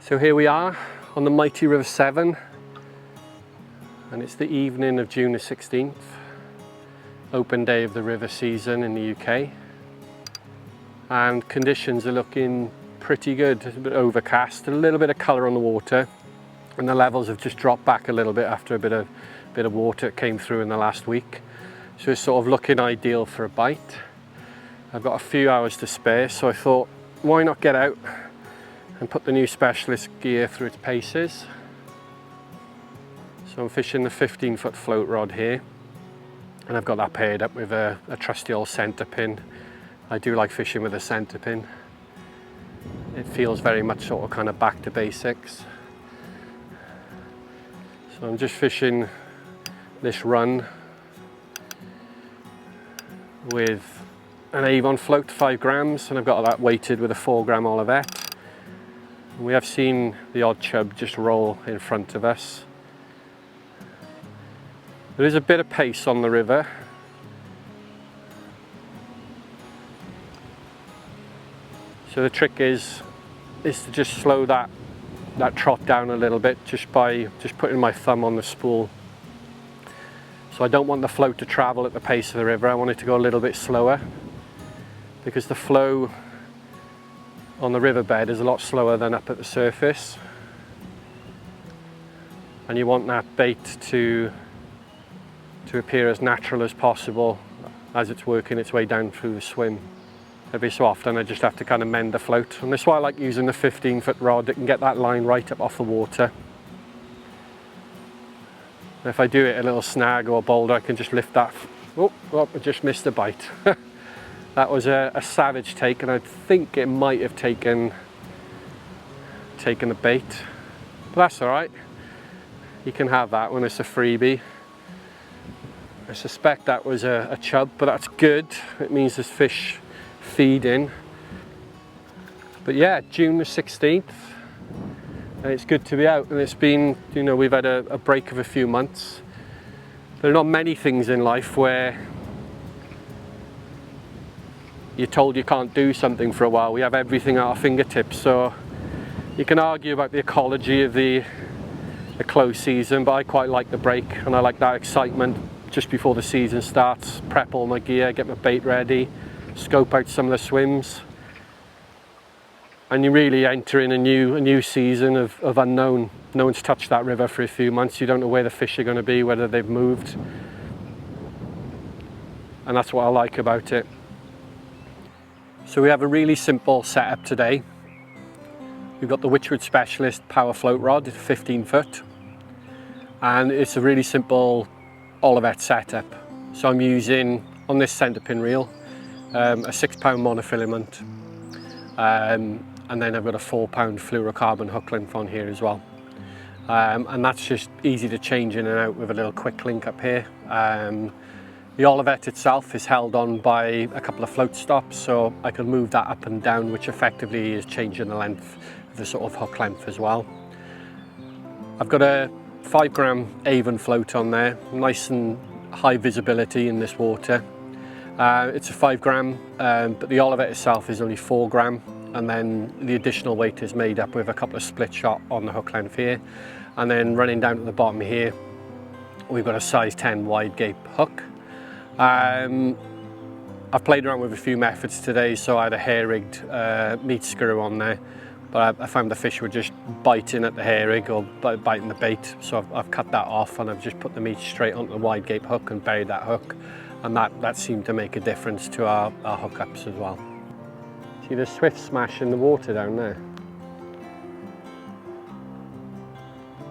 So here we are on the mighty River Severn, and it's the evening of June the 16th, open day of the river season in the UK, and conditions are looking pretty good. It's a bit overcast, a little bit of colour on the water, and the levels have just dropped back a little bit after a bit of water came through in the last week. So it's sort of looking ideal for a bite. I've got a few hours to spare, so I thought, why not get out and put the new Specialist gear through its paces. So I'm fishing the 15-foot float rod here, and I've got that paired up with a trusty old centre pin. I do like fishing with a centre pin. It feels very much sort of kind of back to basics. So I'm just fishing this run with an Avon float, 5 grams, and I've got that weighted with a 4-gram Olivet. We have seen the odd chub just roll in front of us. There is a bit of pace on the river. So the trick is to just slow that trot down a little bit just by putting my thumb on the spool. So I don't want the float to travel at the pace of the river. I want it to go a little bit slower, because the flow on the riverbed is a lot slower than up at the surface, and you want that bait to appear as natural as possible as it's working its way down through the swim. Every so often I just have to kind of mend the float, and that's why I like using the 15-foot rod. It can get that line right up off the water. If I do it a little snag or boulder, I can just lift that. Oh, I just missed a bite. That was a savage take, and I think it might have taken the bait, but that's all right. You can have that when it's a freebie. I suspect that was a chub, but that's good. It means there's fish feeding. But yeah, June the 16th, and it's good to be out. And it's been, you know, we've had a break of a few months. There are not many things in life where you're told you can't do something for a while. We have everything at our fingertips, so you can argue about the ecology of the close season, but I quite like the break, and I like that excitement just before the season starts. Prep all my gear, get my bait ready, scope out some of the swims, and you really enter in a new season of unknown. No one's touched that river for a few months. You don't know where the fish are going to be, whether they've moved, and that's what I like about it. So we have a really simple setup today. We've got the Wychwood Specialist power float rod, 15 foot, and it's a really simple Olivet setup. So I'm using, on this centre pin reel, a 6-pound monofilament, and then I've got a 4-pound fluorocarbon hook length on here as well. And that's just easy to change in and out with a little quick link up here. The Olivet itself is held on by a couple of float stops, so I can move that up and down, which effectively is changing the length of the sort of hook length as well. I've got a 5-gram Avon float on there, nice and high visibility in this water. It's a 5-gram, but the Olivet itself is only 4-gram, and then the additional weight is made up with a couple of split shot on the hook length here, and then running down to the bottom here, we've got a size 10 wide gape hook. I've played around with a few methods today, so I had a hair-rigged meat screw on there, but I found the fish were just biting at the hair rig or biting the bait, so I've cut that off, and I've just put the meat straight onto the wide gape hook and buried that hook, and that seemed to make a difference to our hookups as well. See the swift smash in the water down there?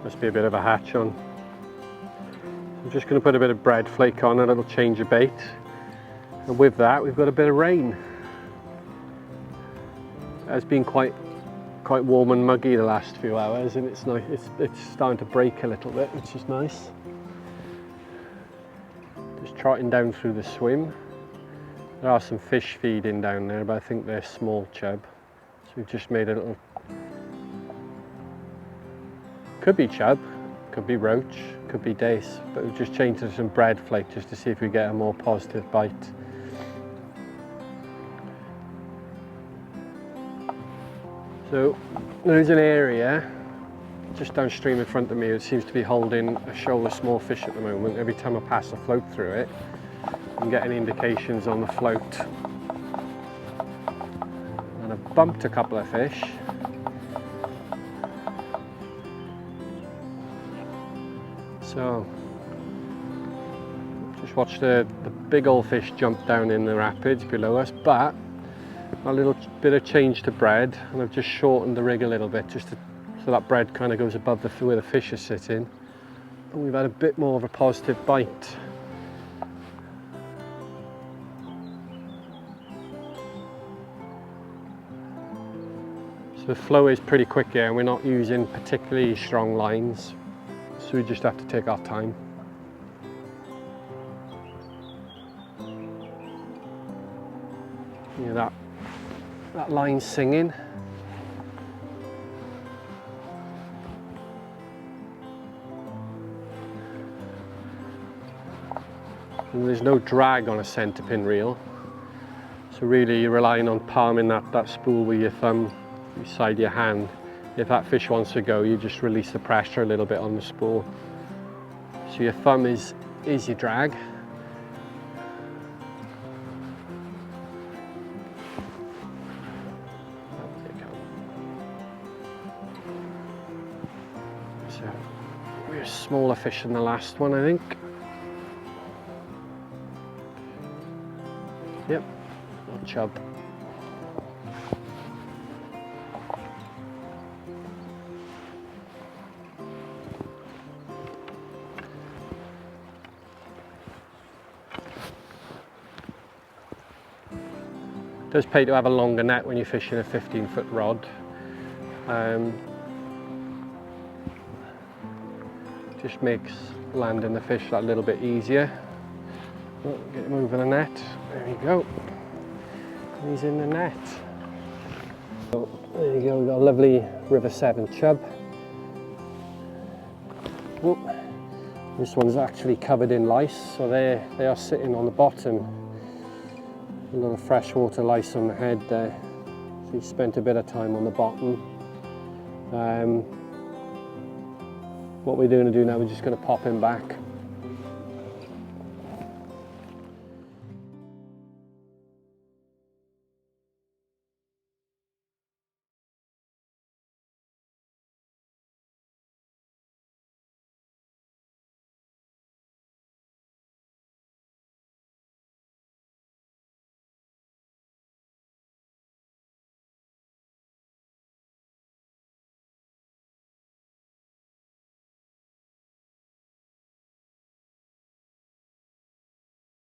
Must be a bit of a hatch on. I'm just going to put a bit of bread flake on, a little change of bait, and with that we've got a bit of rain. It's been quite warm and muggy the last few hours, and it's nice. It's starting to break a little bit, which is nice. Just trotting down through the swim. There are some fish feeding down there, but I think they're small chub. So we've just made a little, could be chub, could be roach, could be dace, but we've just changed to some bread flake just to see if we get a more positive bite. So there is an area just downstream in front of me. It seems to be holding a shoal of small fish at the moment. Every time I pass a float through it, I'm getting indications on the float. And I've bumped a couple of fish. So just watch the big old fish jump down in the rapids below us, but a little bit of change to bread, and I've just shortened the rig a little bit just so that bread kind of goes above where the fish are sitting, and we've had a bit more of a positive bite. So the flow is pretty quick here, and we're not using particularly strong lines, so we just have to take our time. You know that line singing. And there's no drag on a centre pin reel, so really you're relying on palming that spool with your thumb beside your hand. If that fish wants to go, you just release the pressure a little bit on the spool. So your thumb is your drag. So we're a smaller fish than the last one, I think. Yep, little chub. It does pay to have a longer net when you're fishing a 15-foot rod. Just makes landing the fish that little bit easier. Oh, get him over the net. There you go. He's in the net. So, there you go. We've got a lovely River Severn chub. Whoop. This one's actually covered in lice, so they are sitting on the bottom. A lot of freshwater lice on the head there. So he spent a bit of time on the bottom. What we're going to do now, we're just going to pop him back.